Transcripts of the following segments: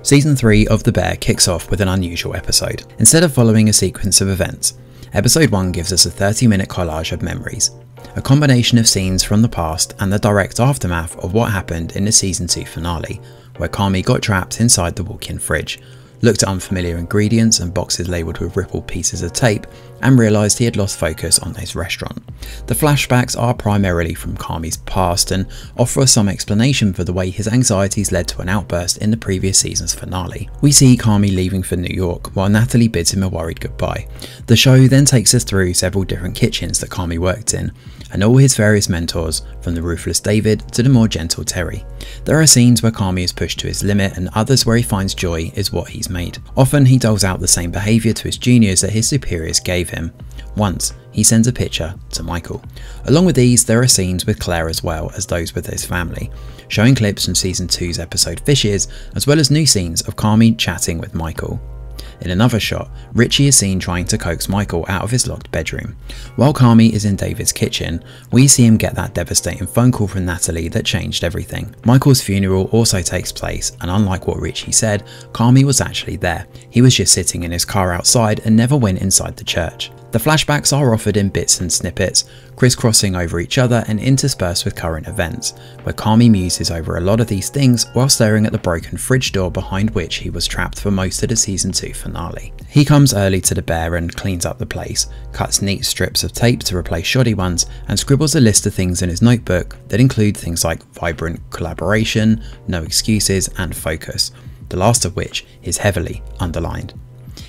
Season 3 of The Bear kicks off with an unusual episode. Instead of following a sequence of events, episode 1 gives us a 30-minute collage of memories, a combination of scenes from the past and the direct aftermath of what happened in the season 2 finale, where Kami got trapped inside the walk-in fridge, looked at unfamiliar ingredients and boxes labelled with rippled pieces of tape, and realised he had lost focus on his restaurant. The flashbacks are primarily from Kami's past and offer some explanation for the way his anxieties led to an outburst in the previous season's finale. We see Kami leaving for New York while Natalie bids him a worried goodbye. The show then takes us through several different kitchens that Kami worked in, and all his various mentors, from the ruthless David to the more gentle Terry. There are scenes where Kami is pushed to his limit and others where he finds joy is what he's made. Often he doles out the same behaviour to his juniors that his superiors gave him. Once, he sends a picture to Michael. Along with these, there are scenes with Claire as well as those with his family, showing clips from season 2's episode Fishes, as well as new scenes of Kami chatting with Michael. In another shot, Richie is seen trying to coax Michael out of his locked bedroom. While Kami is in David's kitchen, we see him get that devastating phone call from Natalie that changed everything. Michael's funeral also takes place, and unlike what Richie said, Kami was actually there. He was just sitting in his car outside and never went inside the church. The flashbacks are offered in bits and snippets, crisscrossing over each other and interspersed with current events, where Kami muses over a lot of these things while staring at the broken fridge door behind which he was trapped for most of the season 2 finale. He comes early to the Bear and cleans up the place, cuts neat strips of tape to replace shoddy ones, and scribbles a list of things in his notebook that include things like vibrant collaboration, no excuses, and focus, the last of which is heavily underlined.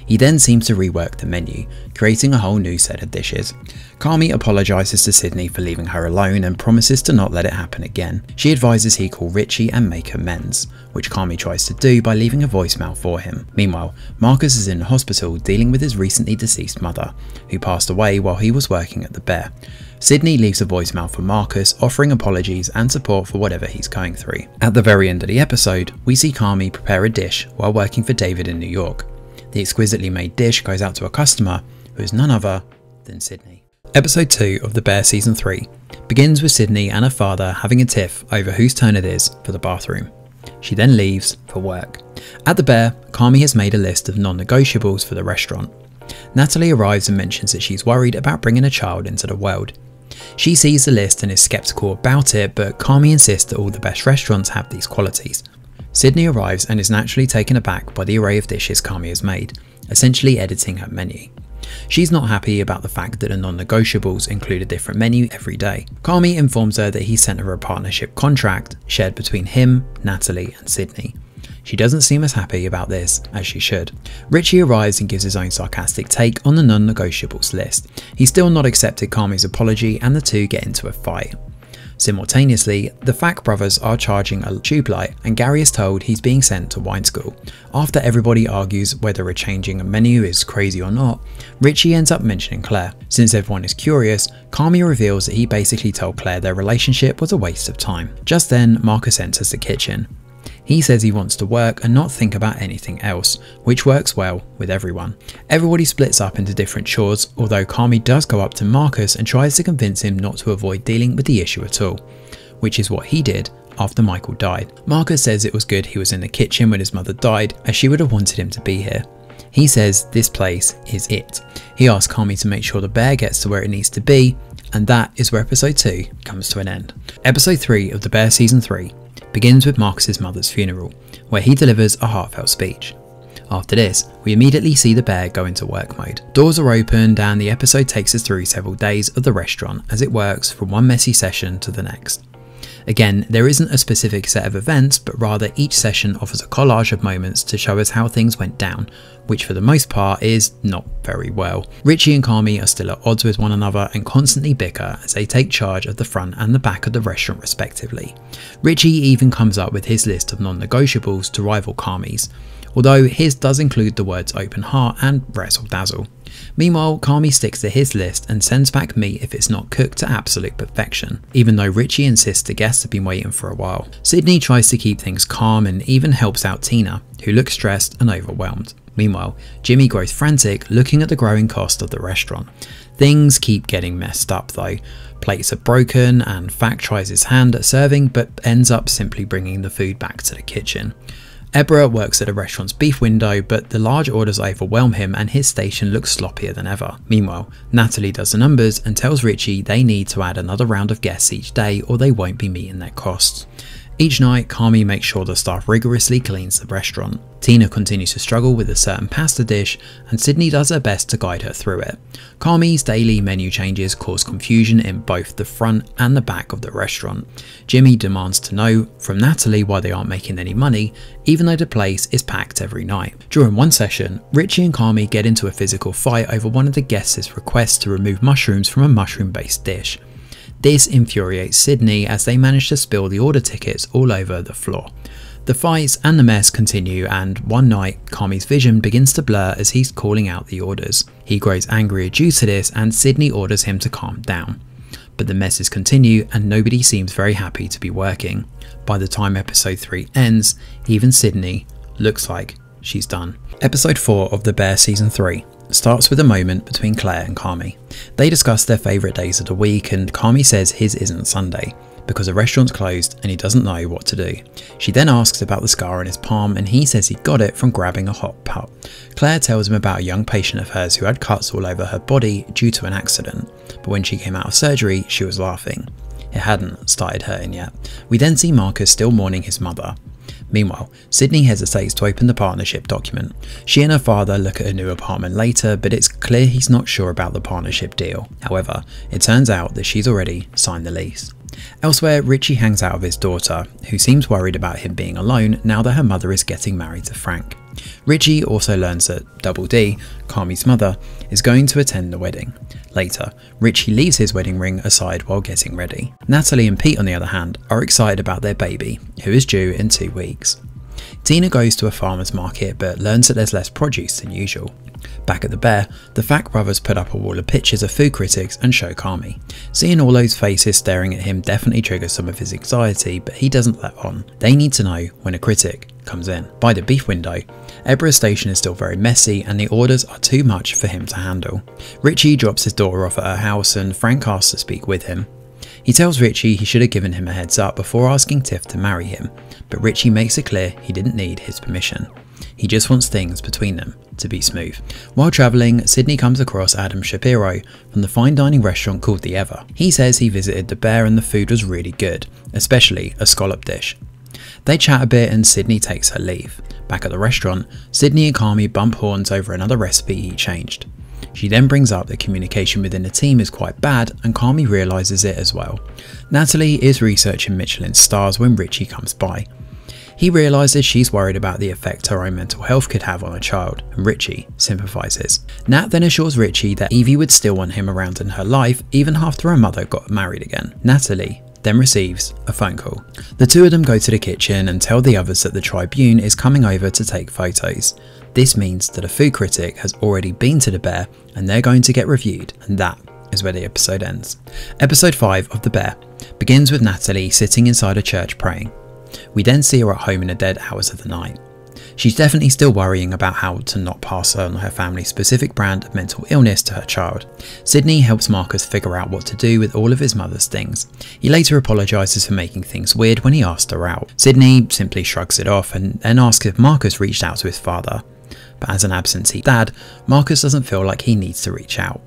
He then seems to rework the menu, creating a whole new set of dishes. Kami apologises to Sydney for leaving her alone and promises to not let it happen again. She advises he call Richie and make amends, which Kami tries to do by leaving a voicemail for him. Meanwhile, Marcus is in the hospital dealing with his recently deceased mother, who passed away while he was working at the Bear. Sydney leaves a voicemail for Marcus, offering apologies and support for whatever he's going through. At the very end of the episode, we see Kami prepare a dish while working for David in New York. The exquisitely made dish goes out to a customer who is none other than Sydney. Episode 2 of The Bear Season 3 begins with Sydney and her father having a tiff over whose turn it is for the bathroom. She then leaves for work. At the Bear, Kami has made a list of non-negotiables for the restaurant. Natalie arrives and mentions that she's worried about bringing a child into the world. She sees the list and is skeptical about it, but Kami insists that all the best restaurants have these qualities. Sydney arrives and is naturally taken aback by the array of dishes Kami has made, essentially editing her menu. She's not happy about the fact that the non-negotiables include a different menu every day. Kami informs her that he sent her a partnership contract shared between him, Natalie and Sydney. She doesn't seem as happy about this as she should. Richie arrives and gives his own sarcastic take on the non-negotiables list. He's still not accepted Kami's apology and the two get into a fight. Simultaneously, the Fack brothers are charging a tube light and Gary is told he's being sent to wine school. After everybody argues whether a changing a menu is crazy or not, Richie ends up mentioning Claire. Since everyone is curious, Kami reveals that he basically told Claire their relationship was a waste of time. Just then, Marcus enters the kitchen. He says he wants to work and not think about anything else, which works well with everyone. Everybody splits up into different chores, although Kami does go up to Marcus and tries to convince him not to avoid dealing with the issue at all, which is what he did after Michael died. Marcus says it was good he was in the kitchen when his mother died, as she would have wanted him to be here. He says this place is it. He asks Kami to make sure the Bear gets to where it needs to be, and that is where episode 2 comes to an end. Episode 3 of The Bear Season 3 begins with Marcus's mother's funeral, where he delivers a heartfelt speech. After this, we immediately see the Bear go into work mode. Doors are opened and the episode takes us through several days of the restaurant as it works from one messy session to the next. Again, there isn't a specific set of events, but rather each session offers a collage of moments to show us how things went down, which for the most part is not very well. Richie and Kami are still at odds with one another and constantly bicker as they take charge of the front and the back of the restaurant respectively. Richie even comes up with his list of non-negotiables to rival Kami's, although his does include the words open heart and razzle dazzle. Meanwhile, Kami sticks to his list and sends back meat if it's not cooked to absolute perfection, even though Richie insists the guests have been waiting for a while. Sydney tries to keep things calm and even helps out Tina, who looks stressed and overwhelmed. Meanwhile, Jimmy grows frantic looking at the growing cost of the restaurant. Things keep getting messed up though. Plates are broken and Fack tries his hand at serving but ends up simply bringing the food back to the kitchen. Ebra works at the restaurant's beef window, but the large orders overwhelm him and his station looks sloppier than ever. Meanwhile, Natalie does the numbers and tells Richie they need to add another round of guests each day or they won't be meeting their costs. Each night, Carmy makes sure the staff rigorously cleans the restaurant. Tina continues to struggle with a certain pasta dish, and Sydney does her best to guide her through it. Carmy's daily menu changes cause confusion in both the front and the back of the restaurant. Jimmy demands to know from Natalie why they aren't making any money, even though the place is packed every night. During one session, Richie and Carmy get into a physical fight over one of the guests' requests to remove mushrooms from a mushroom-based dish. This infuriates Sydney as they manage to spill the order tickets all over the floor. The fights and the mess continue, and one night Carmy's vision begins to blur as he's calling out the orders. He grows angrier due to this and Sydney orders him to calm down. But the messes continue and nobody seems very happy to be working. By the time episode 3 ends, even Sydney looks like she's done. Episode 4 of The Bear Season 3 starts with a moment between Claire and Carmy. They discuss their favourite days of the week and Carmy says his isn't Sunday because the restaurant's closed and he doesn't know what to do. She then asks about the scar on his palm and he says he got it from grabbing a hot pot. Claire tells him about a young patient of hers who had cuts all over her body due to an accident, but when she came out of surgery she was laughing. It hadn't started hurting yet. We then see Marcus still mourning his mother. Meanwhile, Sydney hesitates to open the partnership document. She and her father look at a new apartment later, but it's clear he's not sure about the partnership deal. However, it turns out that she's already signed the lease. Elsewhere, Richie hangs out with his daughter, who seems worried about him being alone now that her mother is getting married to Frank. Richie also learns that Double D, Carmy's mother, is going to attend the wedding. Later, Richie leaves his wedding ring aside while getting ready. Natalie and Pete, on the other hand, are excited about their baby, who is due in 2 weeks. Tina goes to a farmer's market but learns that there's less produce than usual. Back at the Bear, the Fact brothers put up a wall of pictures of food critics and show Carmy. Seeing all those faces staring at him definitely triggers some of his anxiety, but he doesn't let on. They need to know when a critic comes in. By the beef window, Ebra's station is still very messy and the orders are too much for him to handle. Richie drops his daughter off at her house and Frank asks to speak with him. He tells Richie he should have given him a heads up before asking Tiff to marry him, but Richie makes it clear he didn't need his permission. He just wants things between them to be smooth. While travelling, Sydney comes across Adam Shapiro from the fine dining restaurant called The Ever. He says he visited the Bear and the food was really good, especially a scallop dish. They chat a bit and Sydney takes her leave. Back at the restaurant, Sydney and Carmy bump horns over another recipe he changed. She then brings up that communication within the team is quite bad and Carmy realises it as well. Natalie is researching Michelin stars when Richie comes by. He realises she's worried about the effect her own mental health could have on a child, and Richie sympathises. Nat then assures Richie that Evie would still want him around in her life even after her mother got married again. Natalie then receives a phone call. The two of them go to the kitchen and tell the others that the Tribune is coming over to take photos. This means that a food critic has already been to the Bear and they're going to get reviewed, and that is where the episode ends. Episode 5 of The Bear begins with Natalie sitting inside a church praying. We then see her at home in the dead hours of the night. She's definitely still worrying about how to not pass on her family's specific brand of mental illness to her child. Sydney helps Marcus figure out what to do with all of his mother's things. He later apologises for making things weird when he asked her out. Sydney simply shrugs it off and then asks if Marcus reached out to his father. But as an absentee dad, Marcus doesn't feel like he needs to reach out.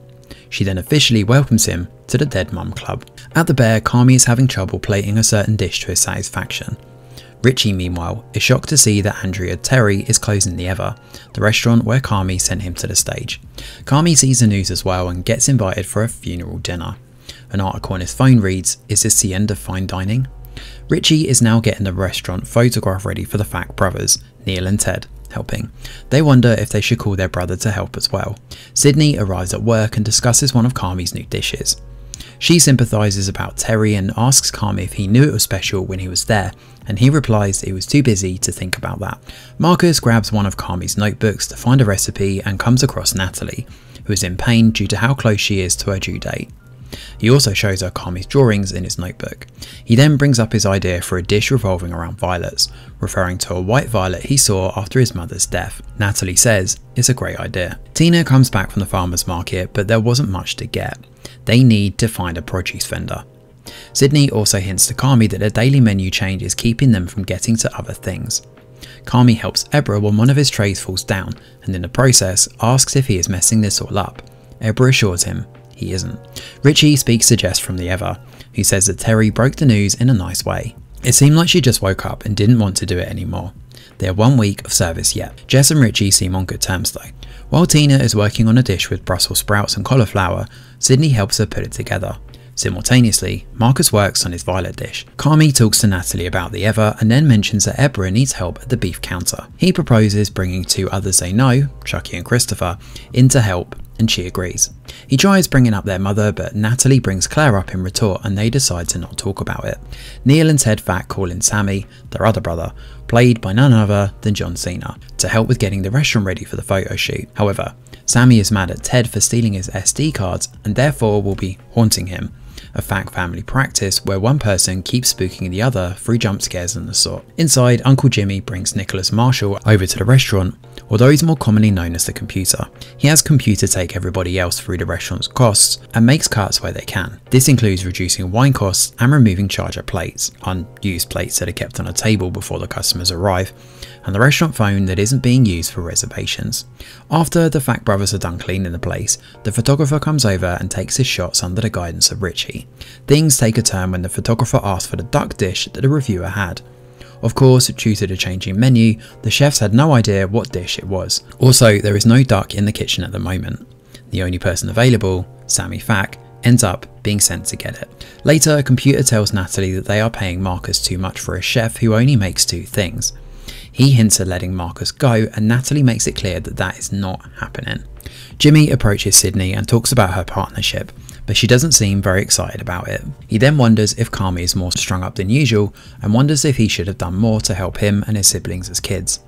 She then officially welcomes him to the Dead Mum Club. At the Bear, Carmy is having trouble plating a certain dish to his satisfaction. Richie, meanwhile, is shocked to see that Andrea Terry is closing the Ever, the restaurant where Carmy sent him to the stage. Carmy sees the news as well and gets invited for a funeral dinner. An article on his phone reads, "Is this the end of fine dining?" Richie is now getting the restaurant photograph ready for the Fact brothers, Neil and Ted, helping. They wonder if they should call their brother to help as well. Sydney arrives at work and discusses one of Carmy's new dishes. She sympathises about Terry and asks Carmy if he knew it was special when he was there, and he replies that he was too busy to think about that. Marcus grabs one of Carmy's notebooks to find a recipe and comes across Natalie, who is in pain due to how close she is to her due date. He also shows her Carmy's drawings in his notebook. He then brings up his idea for a dish revolving around violets, referring to a white violet he saw after his mother's death. Natalie says it's a great idea. Tina comes back from the farmer's market, but there wasn't much to get. They need to find a produce vendor. Sydney also hints to Carmy that their daily menu change is keeping them from getting to other things. Carmi helps Ebra when one of his trays falls down, and in the process asks if he is messing this all up. Ebra assures him he isn't. Richie speaks to Jess from the Ever, who says that Terry broke the news in a nice way. It seemed like she just woke up and didn't want to do it anymore. They have 1 week of service yet. Jess and Richie seem on good terms though. While Tina is working on a dish with Brussels sprouts and cauliflower, Sydney helps her put it together. Simultaneously, Marcus works on his violet dish. Carmi talks to Natalie about the Ever and then mentions that Ebra needs help at the beef counter. He proposes bringing 2 others they know, Chucky and Christopher, in to help, and she agrees. He tries bringing up their mother, but Natalie brings Claire up in retort and they decide to not talk about it. Neil and Ted Fat call in Sammy, their other brother, played by none other than John Cena, to help with getting the restaurant ready for the photo shoot. However, Sammy is mad at Ted for stealing his SD cards and therefore will be haunting him, a Fat family practice where one person keeps spooking the other through jump scares and the sort. Inside, Uncle Jimmy brings Nicholas Marshall over to the restaurant, although he's more commonly known as the Computer. He has Computer take everybody else through the restaurant's costs and makes cuts where they can. This includes reducing wine costs and removing charger plates, unused plates that are kept on a table before the customers arrive, and the restaurant phone that isn't being used for reservations. After the Fat brothers are done cleaning the place, the photographer comes over and takes his shots under the guidance of Richie. Things take a turn when the photographer asks for the duck dish that the reviewer had. Of course, due to the changing menu, the chefs had no idea what dish it was. Also, there is no duck in the kitchen at the moment. The only person available, Sammy Fack, ends up being sent to get it. Later, Computer tells Natalie that they are paying Marcus too much for a chef who only makes 2 things. He hints at letting Marcus go and Natalie makes it clear that that is not happening. Jimmy approaches Sydney and talks about her partnership, but she doesn't seem very excited about it. He then wonders if Carmi is more strung up than usual and wonders if he should have done more to help him and his siblings as kids.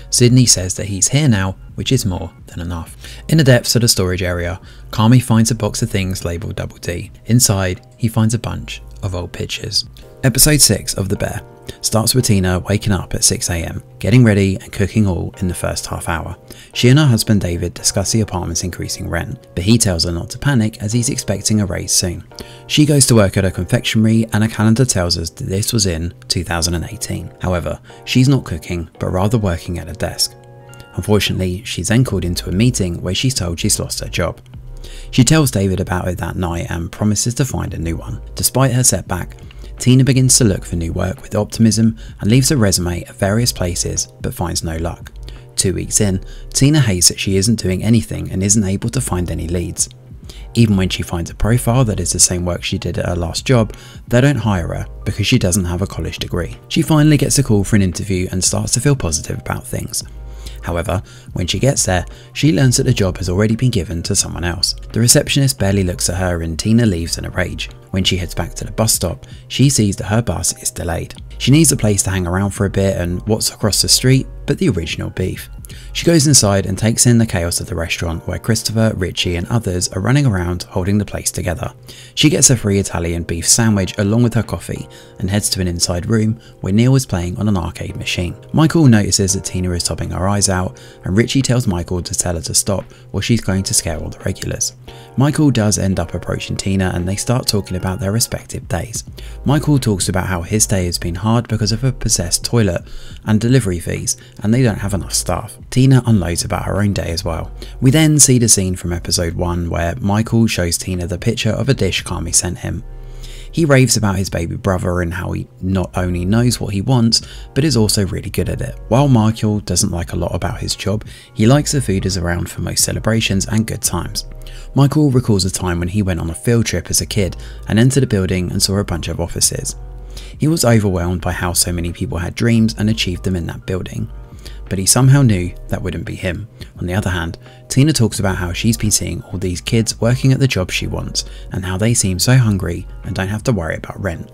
Sydney says that he's here now, which is more than enough. In the depths of the storage area, Carmi finds a box of things labelled Double D. Inside, he finds a bunch of old pictures. Episode 6 of The Bear starts with Tina waking up at 6 AM, getting ready and cooking all in the first half hour. She and her husband David discuss the apartment's increasing rent, but he tells her not to panic as he's expecting a raise soon. She goes to work at a confectionery and a calendar tells us that this was in 2018. However, she's not cooking, but rather working at a desk. Unfortunately, she's then called into a meeting where she's told she's lost her job. She tells David about it that night and promises to find a new one. Despite her setback, Tina begins to look for new work with optimism and leaves a resume at various places but finds no luck. 2 weeks in, Tina hates that she isn't doing anything and isn't able to find any leads. Even when she finds a profile that is the same work she did at her last job, they don't hire her because she doesn't have a college degree. She finally gets a call for an interview and starts to feel positive about things. However, when she gets there, she learns that the job has already been given to someone else. The receptionist barely looks at her and Tina leaves in a rage. When she heads back to the bus stop, she sees that her bus is delayed. She needs a place to hang around for a bit and what's across the street but the original beef. She goes inside and takes in the chaos of the restaurant where Christopher, Richie and others are running around holding the place together. She gets a free Italian beef sandwich along with her coffee and heads to an inside room where Neil is playing on an arcade machine. Michael notices that Tina is sobbing her eyes out and Richie tells Michael to tell her to stop or she's going to scare all the regulars. Michael does end up approaching Tina and they start talking about their respective days. Michael talks about how his day has been hard because of a possessed toilet and delivery fees and they don't have enough staff. Tina unloads about her own day as well. We then see the scene from episode 1 where Michael shows Tina the picture of a dish Carmi sent him. He raves about his baby brother and how he not only knows what he wants, but is also really good at it. While Michael doesn't like a lot about his job, he likes the food is around for most celebrations and good times. Michael recalls a time when he went on a field trip as a kid and entered a building and saw a bunch of offices. He was overwhelmed by how so many people had dreams and achieved them in that building. But he somehow knew that wouldn't be him. On the other hand, Tina talks about how she's been seeing all these kids working at the job she wants and how they seem so hungry and don't have to worry about rent.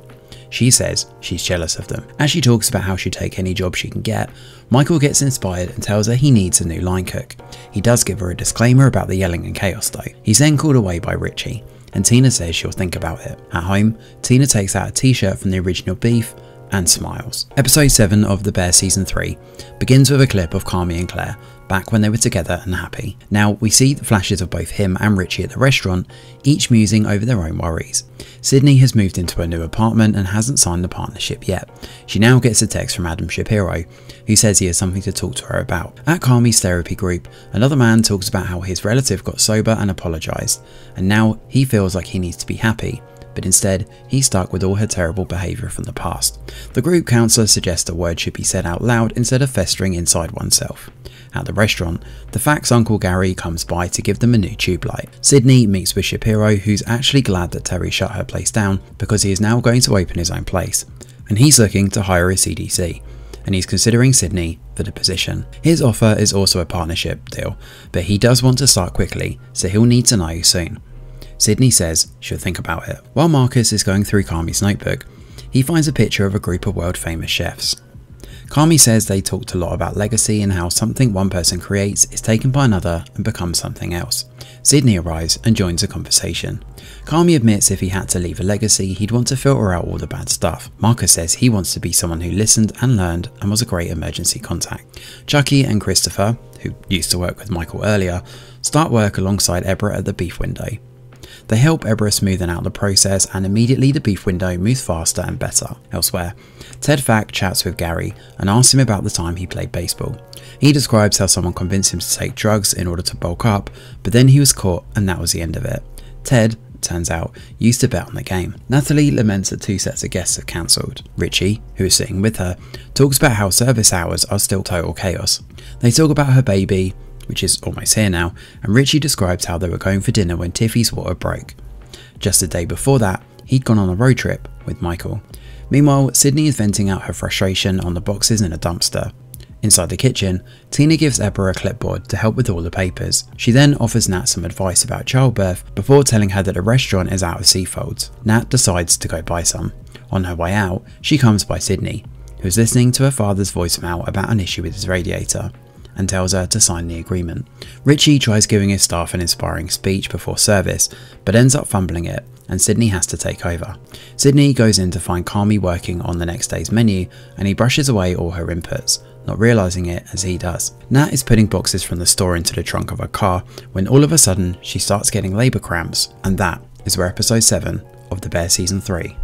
She says she's jealous of them. As she talks about how she'd take any job she can get, Michael gets inspired and tells her he needs a new line cook. He does give her a disclaimer about the yelling and chaos though. He's then called away by Richie and Tina says she'll think about it. At home, Tina takes out a t-shirt from the original beef and smiles. Episode 7 of The Bear Season 3 begins with a clip of Carmy and Claire back when they were together and happy. Now we see the flashes of both him and Richie at the restaurant, each musing over their own worries. Sydney has moved into a new apartment and hasn't signed the partnership yet. She now gets a text from Adam Shapiro, who says he has something to talk to her about. At Carmy's therapy group, another man talks about how his relative got sober and apologised, and now he feels like he needs to be happy, but instead he's stuck with all her terrible behaviour from the past. The group counsellor suggests a word should be said out loud instead of festering inside oneself. At the restaurant, the Fact's Uncle Gary comes by to give them a new tube light. Sydney meets with Shapiro, who's actually glad that Terry shut her place down because he is now going to open his own place, and he's looking to hire a CDC, and he's considering Sydney for the position. His offer is also a partnership deal, but he does want to start quickly, so he'll need to know soon. Sydney says she'll think about it. While Marcus is going through Carmy's notebook, he finds a picture of a group of world famous chefs. Carmy says they talked a lot about legacy and how something one person creates is taken by another and becomes something else. Sydney arrives and joins the conversation. Carmy admits if he had to leave a legacy, he'd want to filter out all the bad stuff. Marcus says he wants to be someone who listened and learned and was a great emergency contact. Chucky and Christopher, who used to work with Michael earlier, start work alongside Ebra at the beef window. They help Ebra smoothen out the process, and immediately the beef window moves faster and better. Elsewhere, Ted Fack chats with Gary and asks him about the time he played baseball. He describes how someone convinced him to take drugs in order to bulk up, but then he was caught and that was the end of it. Ted, turns out, used to bet on the game. Natalie laments that 2 sets of guests have cancelled. Richie, who is sitting with her, talks about how service hours are still total chaos. They talk about her baby, which is almost here now, and Richie describes how they were going for dinner when Tiffy's water broke. Just the day before that, he'd gone on a road trip with Michael. Meanwhile, Sydney is venting out her frustration on the boxes in a dumpster. Inside the kitchen, Tina gives Ebra a clipboard to help with all the papers. She then offers Nat some advice about childbirth before telling her that a restaurant is out of seafolds. Nat decides to go buy some. On her way out, she comes by Sydney, who is listening to her father's voicemail about an issue with his radiator, and tells her to sign the agreement. Richie tries giving his staff an inspiring speech before service, but ends up fumbling it, and Sydney has to take over. Sydney goes in to find Carmy working on the next day's menu, and he brushes away all her inputs, not realising it as he does. Nat is putting boxes from the store into the trunk of her car, when all of a sudden she starts getting labour cramps, and that is where episode 7 of The Bear Season 3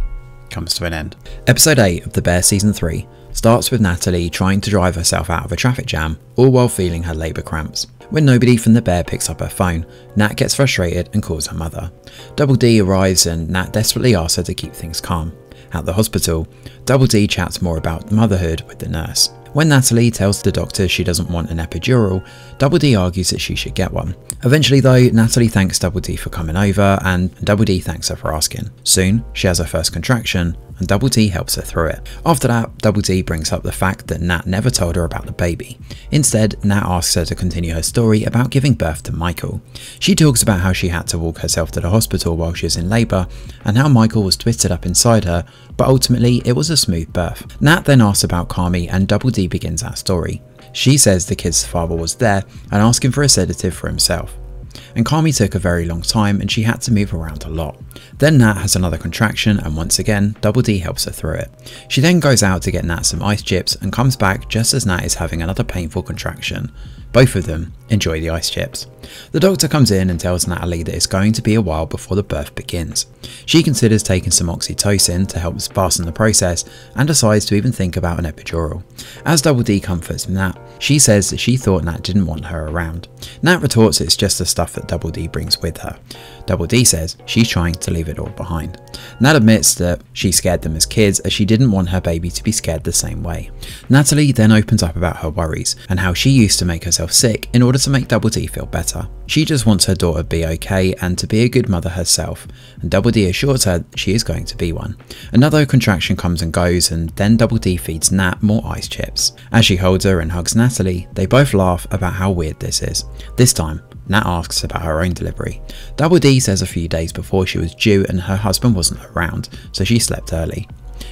comes to an end. Episode 8 of The Bear Season 3 starts with Natalie trying to drive herself out of a traffic jam, all while feeling her labour cramps. When nobody from the Bear picks up her phone, Nat gets frustrated and calls her mother. Double D arrives and Nat desperately asks her to keep things calm. At the hospital, Double D chats more about motherhood with the nurse. When Natalie tells the doctor she doesn't want an epidural, Double D argues that she should get one. Eventually though, Natalie thanks Double D for coming over and Double D thanks her for asking. Soon, she has her first contraction and Double D helps her through it. After that, Double D brings up the fact that Nat never told her about the baby. Instead, Nat asks her to continue her story about giving birth to Michael. She talks about how she had to walk herself to the hospital while she was in labour and how Michael was twisted up inside her, but ultimately it was a smooth birth. Nat then asks about Carmy and Double D begins that story. She says the kid's father was there and asked him for a sedative for himself. And Carmy took a very long time and she had to move around a lot. Then Nat has another contraction and once again Double D helps her through it. She then goes out to get Nat some ice chips and comes back just as Nat is having another painful contraction. Both of them enjoy the ice chips. The doctor comes in and tells Natalie that it's going to be a while before the birth begins. She considers taking some oxytocin to help fasten the process and decides to even think about an epidural. As Double D comforts Nat, she says that she thought Nat didn't want her around. Nat retorts it's just the stuff that Double D brings with her. Double D says she's trying to leave it all behind. Nat admits that she scared them as kids as she didn't want her baby to be scared the same way. Natalie then opens up about her worries and how she used to make herself sick in order to make Double D feel better. She just wants her daughter to be okay and to be a good mother herself, and Double D assures her she is going to be one. Another contraction comes and goes and then Double D feeds Nat more ice chips. As she holds her and hugs Natalie, they both laugh about how weird this is. This time, Nat asks about her own delivery. Double D says a few days before she was due and her husband wasn't around, so she slept early.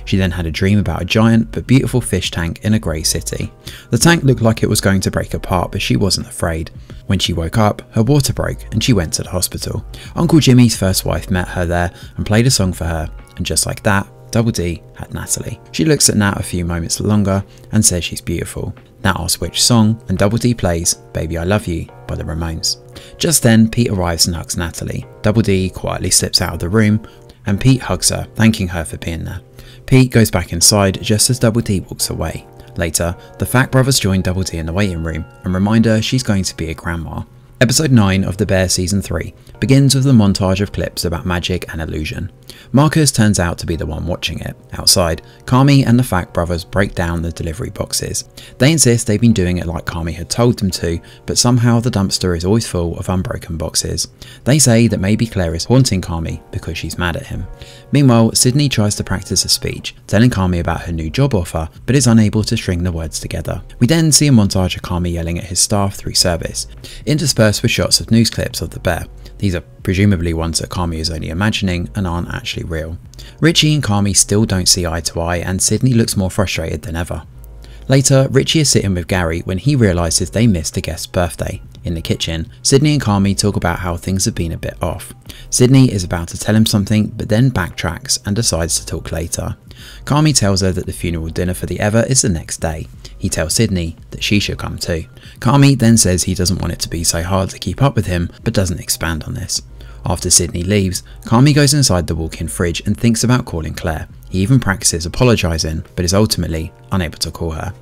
She then had a dream about a giant but beautiful fish tank in a grey city. The tank looked like it was going to break apart, but she wasn't afraid. When she woke up, her water broke and she went to the hospital. Uncle Jimmy's first wife met her there and played a song for her, and just like that, Double D had Natalie. She looks at Nat a few moments longer and says she's beautiful. Nat asks which song, and Double D plays Baby I Love You by the Ramones. Just then, Pete arrives and hugs Natalie. Double D quietly slips out of the room, and Pete hugs her, thanking her for being there. Pete goes back inside just as Double D walks away. Later, the Fat brothers join Double D in the waiting room and remind her she's going to be a grandma. Episode 9 of The Bear Season 3 begins with a montage of clips about magic and illusion. Marcus turns out to be the one watching it. Outside, Kami and the Fat brothers break down the delivery boxes. They insist they've been doing it like Kami had told them to, but somehow the dumpster is always full of unbroken boxes. They say that maybe Claire is haunting Kami because she's mad at him. Meanwhile, Sydney tries to practice a speech, telling Kami about her new job offer, but is unable to string the words together. We then see a montage of Kami yelling at his staff through service, interspersed with shots of news clips of the bear. These are presumably ones that Kami is only imagining and aren't actually real. Richie and Kami still don't see eye to eye, and Sydney looks more frustrated than ever. Later, Richie is sitting with Gary when he realises they missed a guest's birthday. In the kitchen, Sydney and Kami talk about how things have been a bit off. Sydney is about to tell him something, but then backtracks and decides to talk later. Kami tells her that the funeral dinner for the Ever is the next day. He tells Sydney that she should come too. Kami then says he doesn't want it to be so hard to keep up with him, but doesn't expand on this. After Sydney leaves, Kami goes inside the walk-in fridge and thinks about calling Claire. He even practices apologising, but is ultimately unable to call her.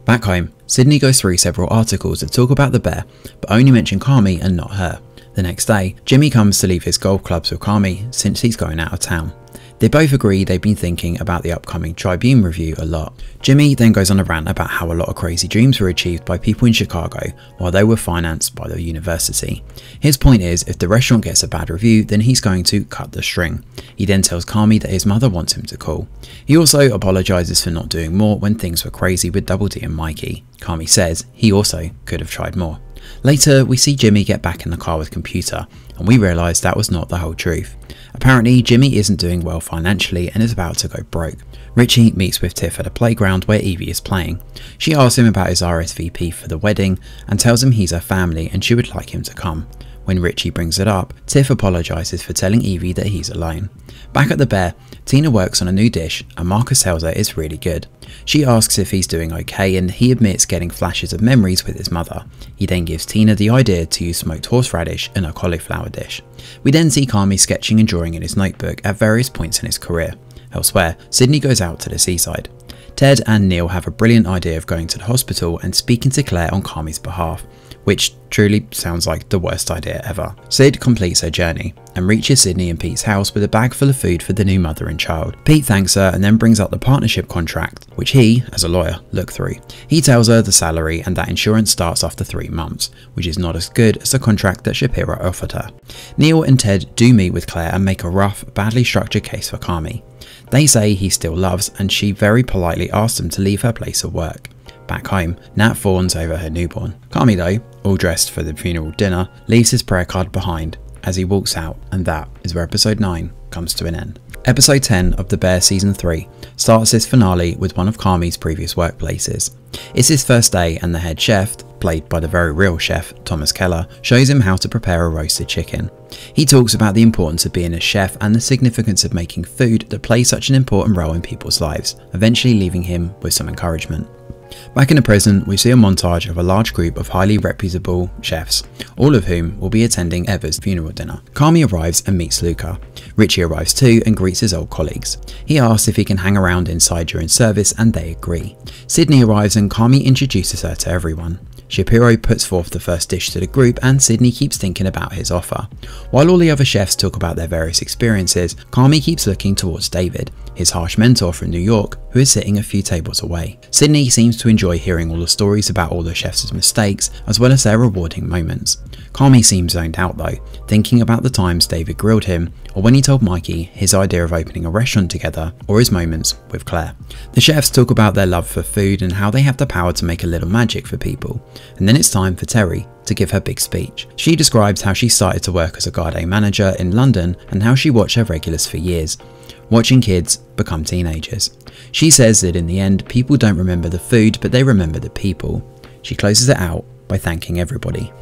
Back home, Sydney goes through several articles that talk about the bear, but only mention Kami and not her. The next day, Jimmy comes to leave his golf clubs with Kami since he's going out of town. They both agree they've been thinking about the upcoming Tribune review a lot. Jimmy then goes on a rant about how a lot of crazy dreams were achieved by people in Chicago while they were financed by the university. His point is, if the restaurant gets a bad review, then he's going to cut the string. He then tells Kami that his mother wants him to call. He also apologises for not doing more when things were crazy with Double D and Mikey. Kami says he also could have tried more. Later, we see Jimmy get back in the car with Computer, and we realise that was not the whole truth. Apparently, Jimmy isn't doing well financially and is about to go broke. Richie meets with Tiff at a playground where Evie is playing. She asks him about his RSVP for the wedding and tells him he's her family and she would like him to come. When Richie brings it up, Tiff apologises for telling Evie that he's alone. Back at the Bear, Tina works on a new dish and Marcus tells her it's really good. She asks if he's doing okay and he admits getting flashes of memories with his mother. He then gives Tina the idea to use smoked horseradish in a cauliflower dish. We then see Kami sketching and drawing in his notebook at various points in his career. Elsewhere, Sydney goes out to the seaside. Ted and Neil have a brilliant idea of going to the hospital and speaking to Claire on Kami's behalf, which truly sounds like the worst idea ever. Sid completes her journey and reaches Sydney and Pete's house with a bag full of food for the new mother and child. Pete thanks her and then brings up the partnership contract, which he, as a lawyer, looked through. He tells her the salary and that insurance starts after 3 months, which is not as good as the contract that Shapiro offered her. Neil and Ted do meet with Claire and make a rough, badly structured case for Kami. They say he still loves, and she very politely asks him to leave her place of work. Back home, Nat fawns over her newborn. Kami though, all dressed for the funeral dinner, leaves his prayer card behind as he walks out, and that is where episode 9 comes to an end. Episode 10 of The Bear Season 3 starts this finale with one of Kami's previous workplaces. It's his first day and the head chef, played by the very real chef Thomas Keller, shows him how to prepare a roasted chicken. He talks about the importance of being a chef and the significance of making food that plays such an important role in people's lives, eventually leaving him with some encouragement. Back in the present, we see a montage of a large group of highly reputable chefs, all of whom will be attending Ever's funeral dinner. Kami arrives and meets Luca. Richie arrives too and greets his old colleagues. He asks if he can hang around inside during service and they agree. Sydney arrives and Kami introduces her to everyone. Shapiro puts forth the first dish to the group and Sydney keeps thinking about his offer. While all the other chefs talk about their various experiences, Kami keeps looking towards David, his harsh mentor from New York, who is sitting a few tables away. Sydney seems to enjoy hearing all the stories about all the chefs' mistakes, as well as their rewarding moments. Kami seems zoned out though, thinking about the times David grilled him, or when he told Mikey his idea of opening a restaurant together, or his moments with Claire. The chefs talk about their love for food and how they have the power to make a little magic for people. And then it's time for Terry to give her big speech. She describes how she started to work as a garden manager in London and how she watched her regulars for years, watching kids become teenagers. She says that in the end, people don't remember the food, but they remember the people. She closes it out by thanking everybody.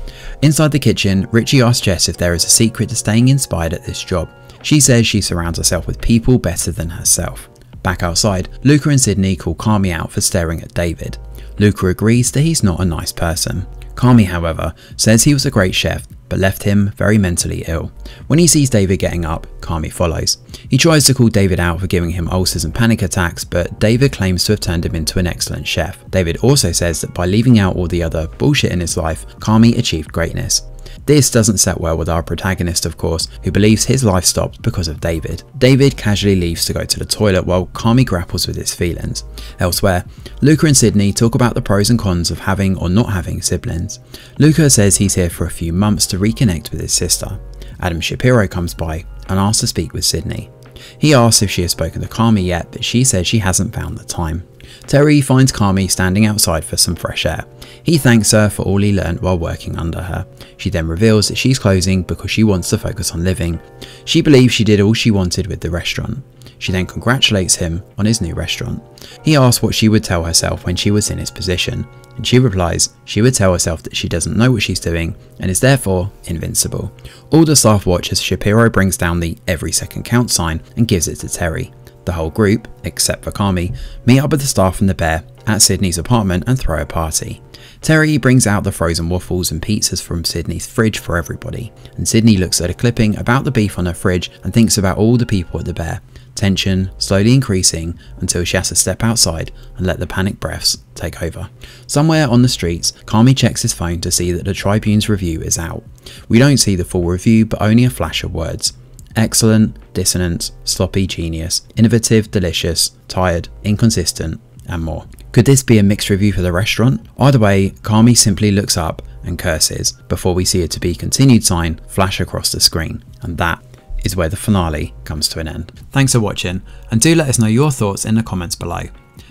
Inside the kitchen, Richie asks Jess if there is a secret to staying inspired at this job. She says she surrounds herself with people better than herself. Back outside, Luca and Sydney call Carmi out for staring at David. Luca agrees that he's not a nice person. Carmi, however, says he was a great chef, but left him very mentally ill. When he sees David getting up, Carmi follows. He tries to call David out for giving him ulcers and panic attacks, but David claims to have turned him into an excellent chef. David also says that by leaving out all the other bullshit in his life, Carmi achieved greatness. This doesn't set well with our protagonist, of course, who believes his life stopped because of David. David casually leaves to go to the toilet while Carmi grapples with his feelings. Elsewhere, Luca and Sydney talk about the pros and cons of having or not having siblings. Luca says he's here for a few months to reconnect with his sister. Adam Shapiro comes by and asks to speak with Sydney. He asks if she has spoken to Carmi yet, but she says she hasn't found the time. Terry finds Carmi standing outside for some fresh air. He thanks her for all he learned while working under her. She then reveals that she's closing because she wants to focus on living. She believes she did all she wanted with the restaurant. She then congratulates him on his new restaurant. He asks what she would tell herself when she was in his position, and she replies she would tell herself that she doesn't know what she's doing and is therefore invincible. All the staff watch as Shapiro brings down the "every second counts" sign and gives it to Terry. The whole group, except for Carmi, meet up with the staff and the bear at Sydney's apartment and throw a party. Terry brings out the frozen waffles and pizzas from Sydney's fridge for everybody, and Sydney looks at a clipping about the beef on her fridge and thinks about all the people at the bear. Tension slowly increasing until she has to step outside and let the panic breaths take over. Somewhere on the streets, Carmi checks his phone to see that the Tribune's review is out. We don't see the full review, but only a flash of words. Excellent, dissonant, sloppy, genius, innovative, delicious, tired, inconsistent, and more. Could this be a mixed review for the restaurant? Either way, Carmi simply looks up and curses before we see a "to be continued" sign flash across the screen, and that is where the finale comes to an end. Thanks for watching, and do let us know your thoughts in the comments below.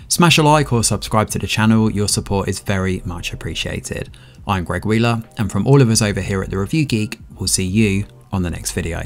Smash a like or subscribe to the channel, your support is very much appreciated. I'm Greg Wheeler, and from all of us over here at The Review Geek, we'll see you on the next video.